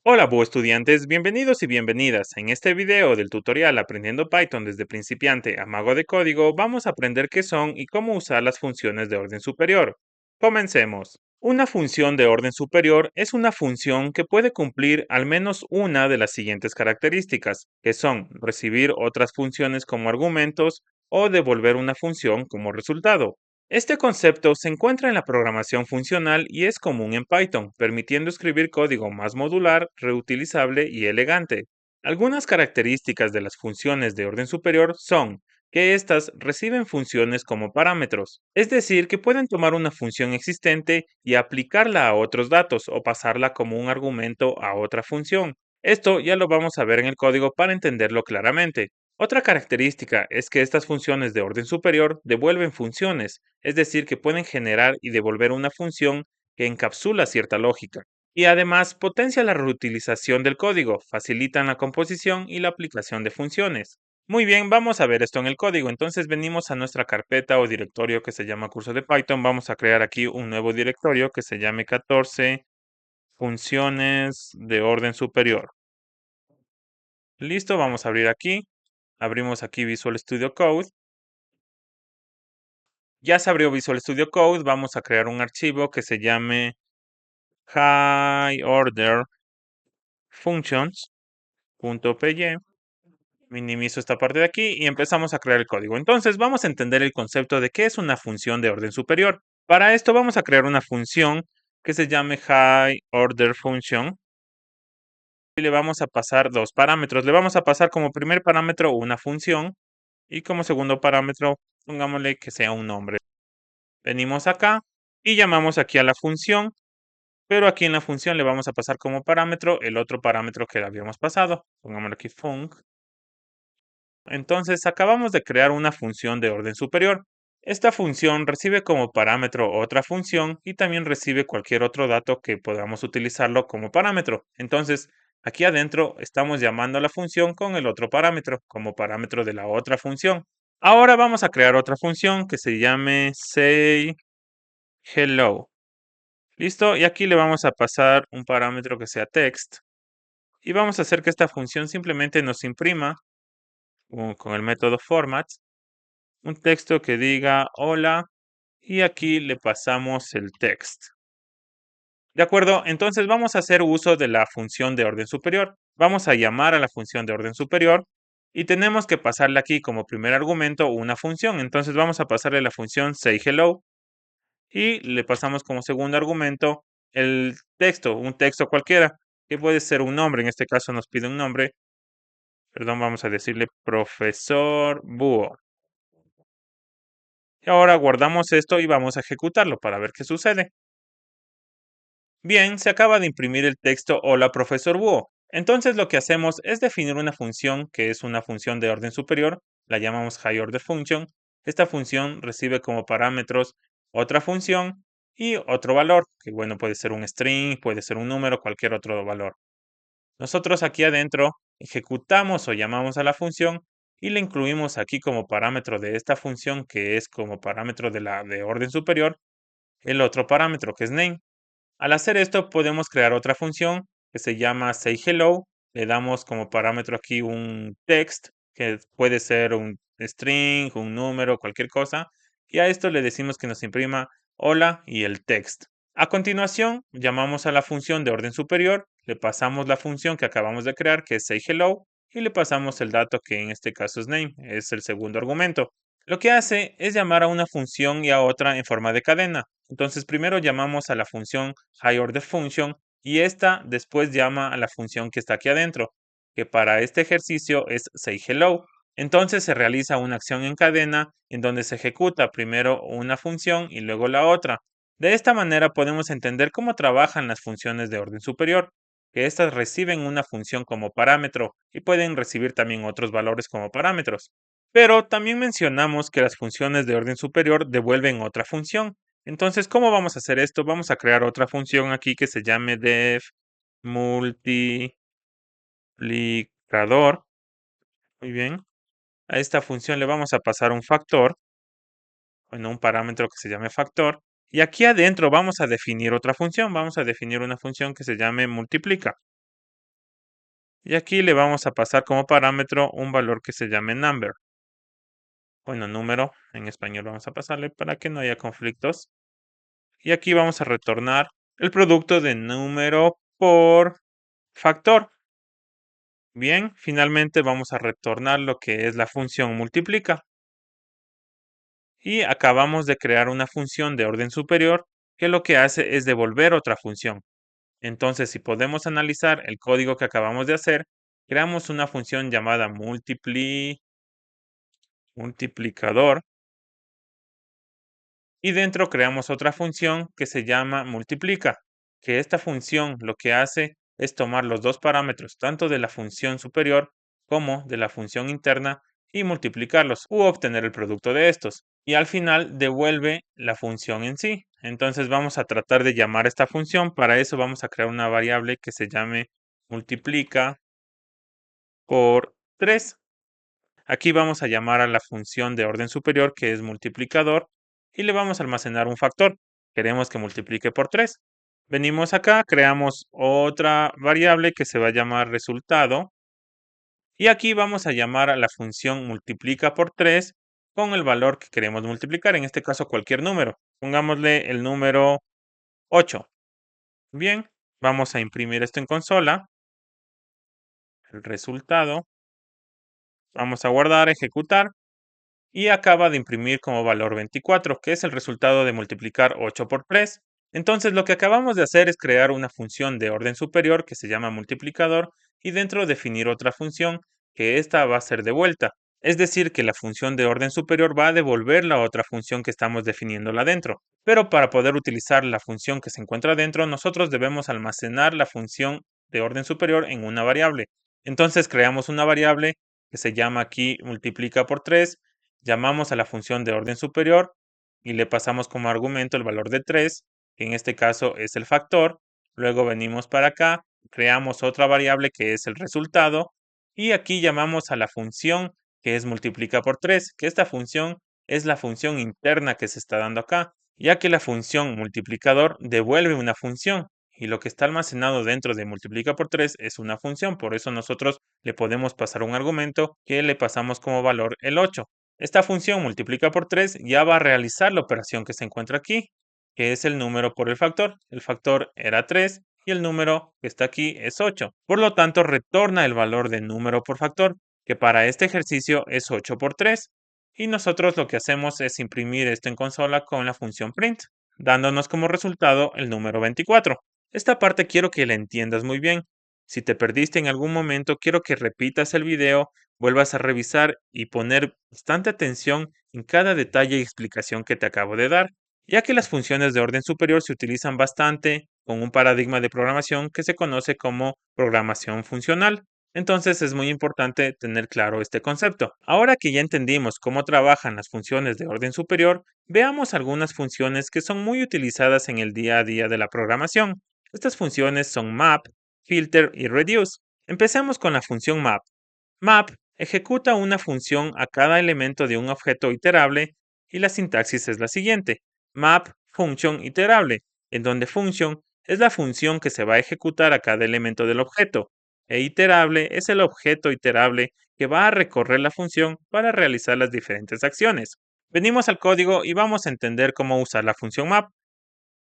Hola, estudiantes, bienvenidos y bienvenidas. En este video del tutorial Aprendiendo Python desde principiante a mago de código, vamos a aprender qué son y cómo usar las funciones de orden superior. Comencemos. Una función de orden superior es una función que puede cumplir al menos una de las siguientes características, que son recibir otras funciones como argumentos o devolver una función como resultado. Este concepto se encuentra en la programación funcional y es común en Python, permitiendo escribir código más modular, reutilizable y elegante. Algunas características de las funciones de orden superior son que éstas reciben funciones como parámetros, es decir, que pueden tomar una función existente y aplicarla a otros datos o pasarla como un argumento a otra función. Esto ya lo vamos a ver en el código para entenderlo claramente. Otra característica es que estas funciones de orden superior devuelven funciones, es decir, que pueden generar y devolver una función que encapsula cierta lógica. Y además potencia la reutilización del código, facilitan la composición y la aplicación de funciones. Muy bien, vamos a ver esto en el código. Entonces venimos a nuestra carpeta o directorio que se llama curso de Python. Vamos a crear aquí un nuevo directorio que se llame 14 funciones de orden superior. Listo, vamos a abrir aquí. Abrimos aquí Visual Studio Code. Ya se abrió Visual Studio Code. Vamos a crear un archivo que se llame High Order Functions.py. Minimizo esta parte de aquí y empezamos a crear el código. Entonces vamos a entender el concepto de qué es una función de orden superior. Para esto vamos a crear una función que se llame High Order Function y le vamos a pasar dos parámetros. Le vamos a pasar como primer parámetro una función y como segundo parámetro pongámosle que sea un nombre. Venimos acá y llamamos aquí a la función, pero aquí en la función le vamos a pasar como parámetro el otro parámetro que le habíamos pasado. Pongámosle aquí func. Entonces acabamos de crear una función de orden superior. Esta función recibe como parámetro otra función y también recibe cualquier otro dato que podamos utilizarlo como parámetro. Entonces, aquí adentro estamos llamando a la función con el otro parámetro, como parámetro de la otra función. Ahora vamos a crear otra función que se llame sayHello. ¿Listo? Y aquí le vamos a pasar un parámetro que sea text. Y vamos a hacer que esta función simplemente nos imprima con el método format un texto que diga hola y aquí le pasamos el text. ¿De acuerdo? Entonces vamos a hacer uso de la función de orden superior. Vamos a llamar a la función de orden superior y tenemos que pasarle aquí como primer argumento una función. Entonces vamos a pasarle la función sayHello y le pasamos como segundo argumento el texto, un texto cualquiera, que puede ser un nombre. En este caso nos pide un nombre. Perdón, vamos a decirle profesor Búho. Y ahora guardamos esto y vamos a ejecutarlo para ver qué sucede. Bien, se acaba de imprimir el texto Hola, profesor Búho. Entonces lo que hacemos es definir una función que es una función de orden superior, la llamamos High Order Function. Esta función recibe como parámetros otra función y otro valor, que bueno, puede ser un string, puede ser un número, cualquier otro valor. Nosotros aquí adentro ejecutamos o llamamos a la función y le incluimos aquí como parámetro de esta función, que es como parámetro de la de orden superior, el otro parámetro que es name. Al hacer esto podemos crear otra función que se llama sayHello. Le damos como parámetro aquí un text, que puede ser un string, un número, cualquier cosa. Y a esto le decimos que nos imprima hola y el text. A continuación, llamamos a la función de orden superior, le pasamos la función que acabamos de crear, que es sayHello, y le pasamos el dato que en este caso es name, es el segundo argumento. Lo que hace es llamar a una función y a otra en forma de cadena. Entonces primero llamamos a la función HigherTheFunction y esta después llama a la función que está aquí adentro, que para este ejercicio es sayHello. Entonces se realiza una acción en cadena en donde se ejecuta primero una función y luego la otra. De esta manera podemos entender cómo trabajan las funciones de orden superior, que éstas reciben una función como parámetro y pueden recibir también otros valores como parámetros. Pero también mencionamos que las funciones de orden superior devuelven otra función. Entonces, ¿cómo vamos a hacer esto? Vamos a crear otra función aquí que se llame def multiplicador. Muy bien. A esta función le vamos a pasar un factor, bueno, un parámetro que se llame factor. Y aquí adentro vamos a definir otra función. Vamos a definir una función que se llame multiplica. Y aquí le vamos a pasar como parámetro un valor que se llame number. Bueno, número, en español vamos a pasarle para que no haya conflictos. Y aquí vamos a retornar el producto de número por factor. Bien, finalmente vamos a retornar lo que es la función multiplica. Y acabamos de crear una función de orden superior que lo que hace es devolver otra función. Entonces, si podemos analizar el código que acabamos de hacer, creamos una función llamada multiplicador y dentro creamos otra función que se llama multiplica, que esta función lo que hace es tomar los dos parámetros, tanto de la función superior como de la función interna, y multiplicarlos u obtener el producto de estos. Y al final devuelve la función en sí. Entonces vamos a tratar de llamar esta función. Para eso vamos a crear una variable que se llame multiplica por 3. Aquí vamos a llamar a la función de orden superior, que es multiplicador, y le vamos a almacenar un factor. Queremos que multiplique por 3. Venimos acá, creamos otra variable que se va a llamar resultado, y aquí vamos a llamar a la función multiplica por 3 con el valor que queremos multiplicar, en este caso cualquier número. Pongámosle el número 8. Bien, vamos a imprimir esto en consola, el resultado, vamos a guardar, ejecutar, y acaba de imprimir como valor 24, que es el resultado de multiplicar 8 por 3. Entonces, lo que acabamos de hacer es crear una función de orden superior que se llama multiplicador y dentro definir otra función que esta va a ser devuelta. Es decir, que la función de orden superior va a devolver la otra función que estamos definiéndola dentro. Pero para poder utilizar la función que se encuentra dentro, nosotros debemos almacenar la función de orden superior en una variable. Entonces, creamos una variable que se llama aquí multiplica por 3. Llamamos a la función de orden superior y le pasamos como argumento el valor de 3, que en este caso es el factor. Luego venimos para acá, creamos otra variable que es el resultado y aquí llamamos a la función que es multiplica por 3, que esta función es la función interna que se está dando acá, ya que la función multiplicador devuelve una función y lo que está almacenado dentro de multiplica por 3 es una función, por eso nosotros le podemos pasar un argumento que le pasamos como valor el 8. Esta función multiplica por 3 ya va a realizar la operación que se encuentra aquí, que es el número por el factor. El factor era 3 y el número que está aquí es 8. Por lo tanto, retorna el valor de número por factor, que para este ejercicio es 8 por 3. Y nosotros lo que hacemos es imprimir esto en consola con la función print, dándonos como resultado el número 24. Esta parte quiero que la entiendas muy bien. Si te perdiste en algún momento, quiero que repitas el video, vuelvas a revisar y poner bastante atención en cada detalle y explicación que te acabo de dar, ya que las funciones de orden superior se utilizan bastante con un paradigma de programación que se conoce como programación funcional. Entonces es muy importante tener claro este concepto. Ahora que ya entendimos cómo trabajan las funciones de orden superior, veamos algunas funciones que son muy utilizadas en el día a día de la programación. Estas funciones son map, filter y reduce. Empecemos con la función map. Map ejecuta una función a cada elemento de un objeto iterable y la sintaxis es la siguiente. Map function iterable, en donde function es la función que se va a ejecutar a cada elemento del objeto e iterable es el objeto iterable que va a recorrer la función para realizar las diferentes acciones. Venimos al código y vamos a entender cómo usar la función map.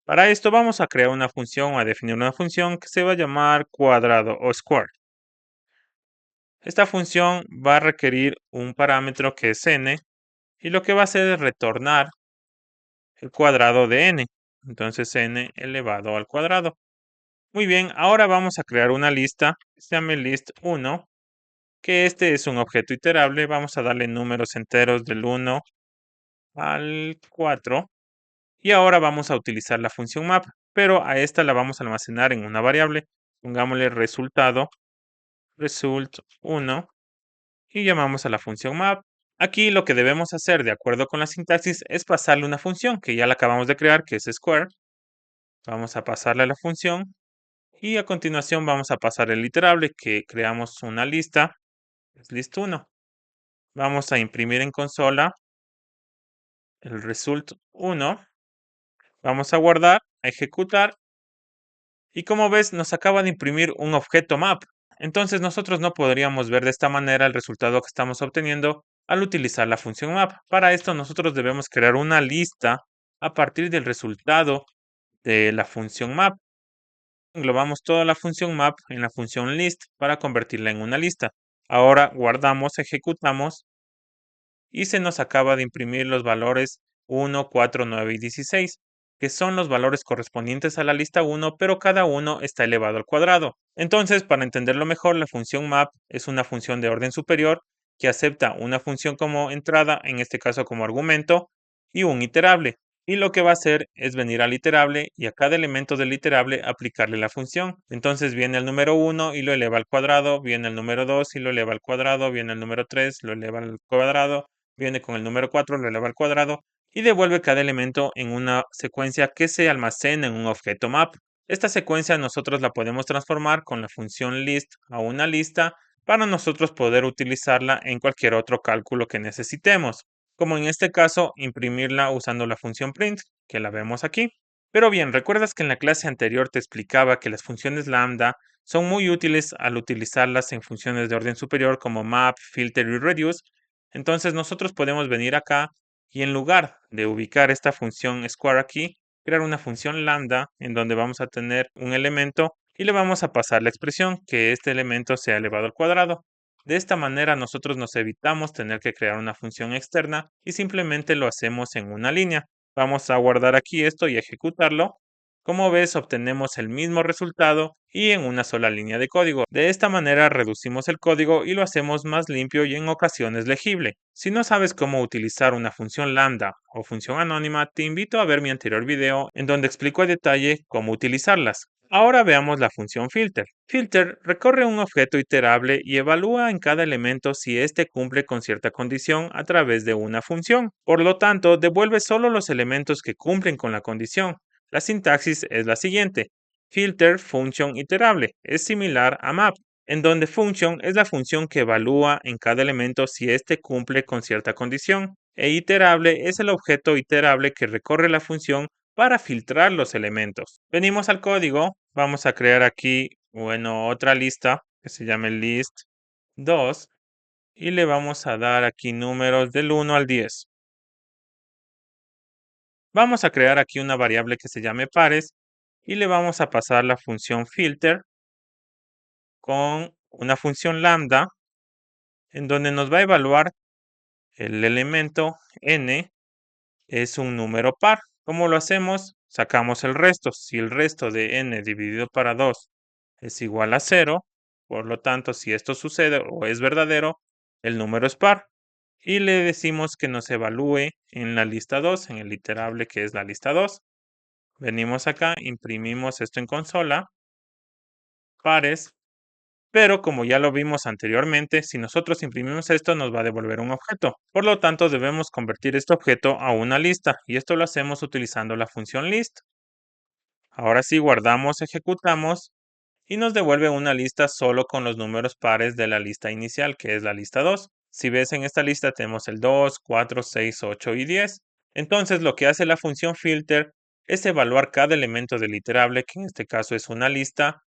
Para esto vamos a crear una función o a definir una función que se va a llamar cuadrado o square. Esta función va a requerir un parámetro que es n y lo que va a hacer es retornar el cuadrado de n. Entonces n elevado al cuadrado. Muy bien, ahora vamos a crear una lista que se llame list1, que este es un objeto iterable. Vamos a darle números enteros del 1 al 4. Y ahora vamos a utilizar la función map, pero a esta la vamos a almacenar en una variable. Pongámosle resultado, result1, y llamamos a la función map. Aquí lo que debemos hacer, de acuerdo con la sintaxis, es pasarle una función que ya la acabamos de crear, que es square. Vamos a pasarle a la función y a continuación vamos a pasar el iterable, que creamos una lista, es list1. Vamos a imprimir en consola el result1. Vamos a guardar, a ejecutar. Y como ves, nos acaba de imprimir un objeto map. Entonces nosotros no podríamos ver de esta manera el resultado que estamos obteniendo al utilizar la función map. Para esto nosotros debemos crear una lista a partir del resultado de la función map. Englobamos toda la función map en la función list para convertirla en una lista. Ahora guardamos, ejecutamos y se nos acaba de imprimir los valores 1, 4, 9 y 16, que son los valores correspondientes a la lista 1, pero cada uno está elevado al cuadrado. Entonces, para entenderlo mejor, la función map es una función de orden superior que acepta una función como entrada, en este caso como argumento, y un iterable. Y lo que va a hacer es venir al iterable y a cada elemento del iterable aplicarle la función. Entonces viene el número 1 y lo eleva al cuadrado, viene el número 2 y lo eleva al cuadrado, viene el número 3, lo eleva al cuadrado, viene con el número 4, lo eleva al cuadrado y devuelve cada elemento en una secuencia que se almacena en un objeto map. Esta secuencia nosotros la podemos transformar con la función list a una lista para nosotros poder utilizarla en cualquier otro cálculo que necesitemos, como en este caso imprimirla usando la función print, que la vemos aquí. Pero bien, ¿recuerdas que en la clase anterior te explicaba que las funciones lambda son muy útiles al utilizarlas en funciones de orden superior como map, filter y reduce? Entonces nosotros podemos venir acá y en lugar de ubicar esta función square aquí, crear una función lambda en donde vamos a tener un elemento y le vamos a pasar la expresión que este elemento sea elevado al cuadrado. De esta manera nosotros nos evitamos tener que crear una función externa y simplemente lo hacemos en una línea. Vamos a guardar aquí esto y ejecutarlo. Como ves, obtenemos el mismo resultado y en una sola línea de código. De esta manera reducimos el código y lo hacemos más limpio y en ocasiones legible. Si no sabes cómo utilizar una función lambda o función anónima, te invito a ver mi anterior video en donde explico a detalle cómo utilizarlas. Ahora veamos la función filter. Filter recorre un objeto iterable y evalúa en cada elemento si éste cumple con cierta condición a través de una función. Por lo tanto, devuelve solo los elementos que cumplen con la condición. La sintaxis es la siguiente. Filter function iterable es similar a map, en donde function es la función que evalúa en cada elemento si éste cumple con cierta condición, e iterable es el objeto iterable que recorre la función para filtrar los elementos. Venimos al código, vamos a crear aquí, otra lista que se llame list 2 y le vamos a dar aquí números del 1 al 10. Vamos a crear aquí una variable que se llame pares y le vamos a pasar la función filter con una función lambda en donde nos va a evaluar el elemento n es un número par. ¿Cómo lo hacemos? Sacamos el resto. Si el resto de n dividido para 2 es igual a 0, por lo tanto, si esto sucede o es verdadero, el número es par. Y le decimos que nos evalúe en la lista 2, en el iterable que es la lista 2. Venimos acá, imprimimos esto en consola, pares, pero como ya lo vimos anteriormente, si nosotros imprimimos esto nos va a devolver un objeto. Por lo tanto, debemos convertir este objeto a una lista y esto lo hacemos utilizando la función list. Ahora sí, guardamos, ejecutamos y nos devuelve una lista solo con los números pares de la lista inicial, que es la lista 2. Si ves en esta lista tenemos el 2, 4, 6, 8 y 10. Entonces lo que hace la función filter es evaluar cada elemento del iterable, que en este caso es una lista,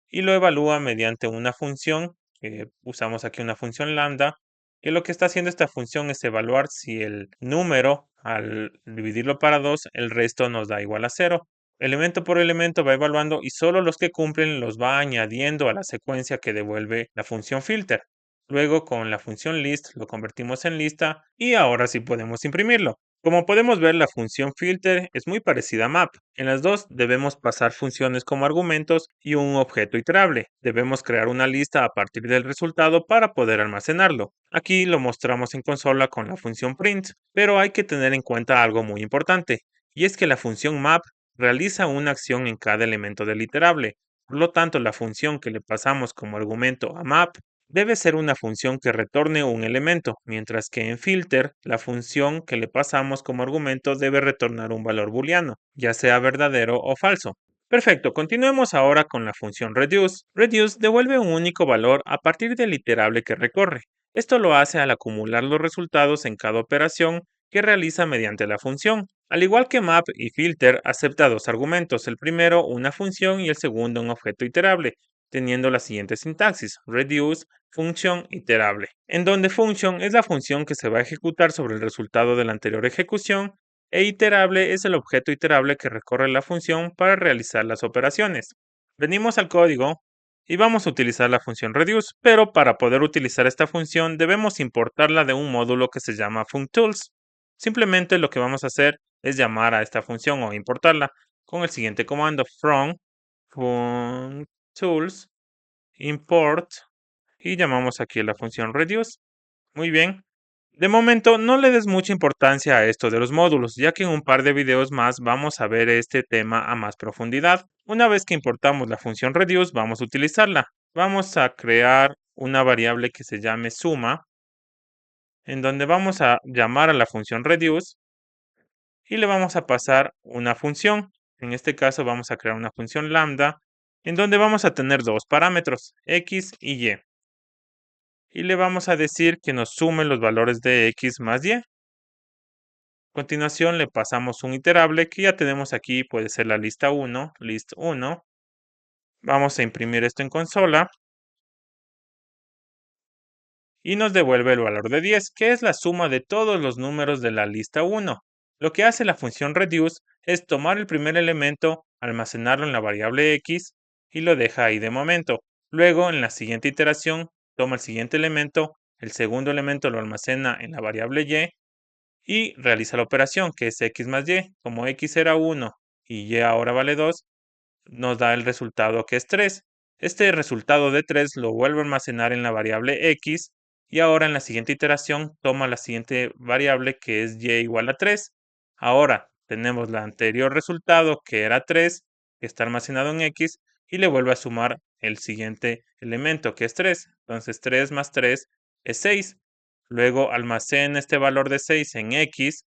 y lo evalúa mediante una función, que usamos aquí una función lambda, que lo que está haciendo esta función es evaluar si el número, al dividirlo para 2, el resto nos da igual a 0. Elemento por elemento va evaluando y solo los que cumplen los va añadiendo a la secuencia que devuelve la función filter. Luego con la función list lo convertimos en lista y ahora sí podemos imprimirlo. Como podemos ver, la función filter es muy parecida a map. En las dos debemos pasar funciones como argumentos y un objeto iterable. Debemos crear una lista a partir del resultado para poder almacenarlo. Aquí lo mostramos en consola con la función print, pero hay que tener en cuenta algo muy importante, y es que la función map realiza una acción en cada elemento del iterable. Por lo tanto, la función que le pasamos como argumento a map debe ser una función que retorne un elemento, mientras que en filter, la función que le pasamos como argumento debe retornar un valor booleano, ya sea verdadero o falso. Perfecto, continuemos ahora con la función reduce. Reduce devuelve un único valor a partir del iterable que recorre. Esto lo hace al acumular los resultados en cada operación que realiza mediante la función. Al igual que map y filter, acepta dos argumentos, el primero una función y el segundo un objeto iterable. teniendo la siguiente sintaxis: reduce, función iterable, en donde function es la función que se va a ejecutar sobre el resultado de la anterior ejecución e iterable es el objeto iterable que recorre la función para realizar las operaciones. Venimos al código y vamos a utilizar la función reduce, pero para poder utilizar esta función debemos importarla de un módulo que se llama functools. Simplemente lo que vamos a hacer es llamar a esta función o importarla con el siguiente comando: from functools import, y llamamos aquí a la función reduce. Muy bien. De momento no le des mucha importancia a esto de los módulos, ya que en un par de videos más vamos a ver este tema a más profundidad. Una vez que importamos la función reduce, vamos a utilizarla. Vamos a crear una variable que se llame suma, en donde vamos a llamar a la función reduce y le vamos a pasar una función. En este caso vamos a crear una función lambda, en donde vamos a tener dos parámetros, x y y. Y le vamos a decir que nos sume los valores de x más y. A continuación le pasamos un iterable que ya tenemos aquí, puede ser la lista 1, list 1. Vamos a imprimir esto en consola y nos devuelve el valor de 10, que es la suma de todos los números de la lista 1. Lo que hace la función reduce es tomar el primer elemento, almacenarlo en la variable x y lo deja ahí de momento. Luego, en la siguiente iteración, toma el siguiente elemento, el segundo elemento lo almacena en la variable y realiza la operación, que es x más y. Como x era 1 y y ahora vale 2, nos da el resultado, que es 3. Este resultado de 3 lo vuelve a almacenar en la variable x y ahora en la siguiente iteración toma la siguiente variable, que es y igual a 3. Ahora tenemos el anterior resultado, que era 3, que está almacenado en x, y le vuelve a sumar el siguiente elemento, que es 3. Entonces 3 más 3 es 6. Luego almacena este valor de 6 en x,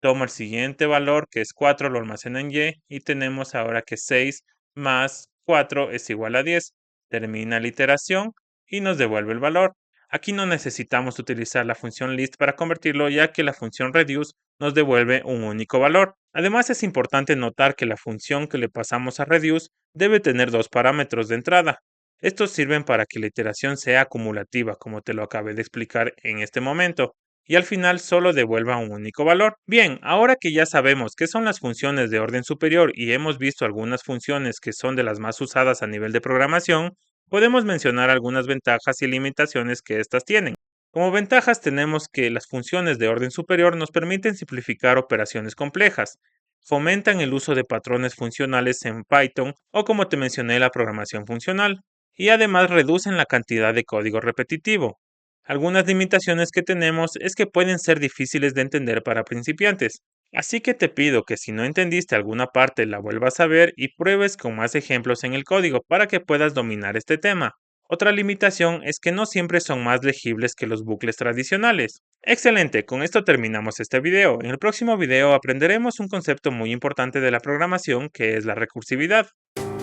toma el siguiente valor, que es 4, lo almacena en y tenemos ahora que 6 más 4 es igual a 10. Termina la iteración y nos devuelve el valor. Aquí no necesitamos utilizar la función list para convertirlo, ya que la función reduce nos devuelve un único valor. Además, es importante notar que la función que le pasamos a reduce debe tener dos parámetros de entrada. Estos sirven para que la iteración sea acumulativa, como te lo acabé de explicar en este momento, y al final solo devuelva un único valor. Bien, ahora que ya sabemos qué son las funciones de orden superior y hemos visto algunas funciones que son de las más usadas a nivel de programación, podemos mencionar algunas ventajas y limitaciones que éstas tienen. Como ventajas tenemos que las funciones de orden superior nos permiten simplificar operaciones complejas, fomentan el uso de patrones funcionales en Python o, como te mencioné, la programación funcional, y además reducen la cantidad de código repetitivo. Algunas limitaciones que tenemos es que pueden ser difíciles de entender para principiantes, así que te pido que si no entendiste alguna parte la vuelvas a ver y pruebes con más ejemplos en el código para que puedas dominar este tema. Otra limitación es que no siempre son más legibles que los bucles tradicionales. Excelente, con esto terminamos este video. En el próximo video aprenderemos un concepto muy importante de la programación, que es la recursividad.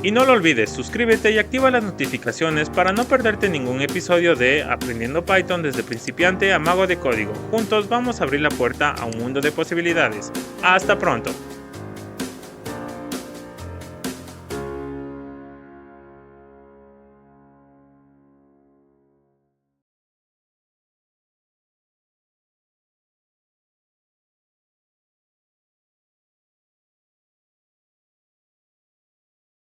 Y no lo olvides, suscríbete y activa las notificaciones para no perderte ningún episodio de Aprendiendo Python desde principiante a mago de código. Juntos vamos a abrir la puerta a un mundo de posibilidades. ¡Hasta pronto!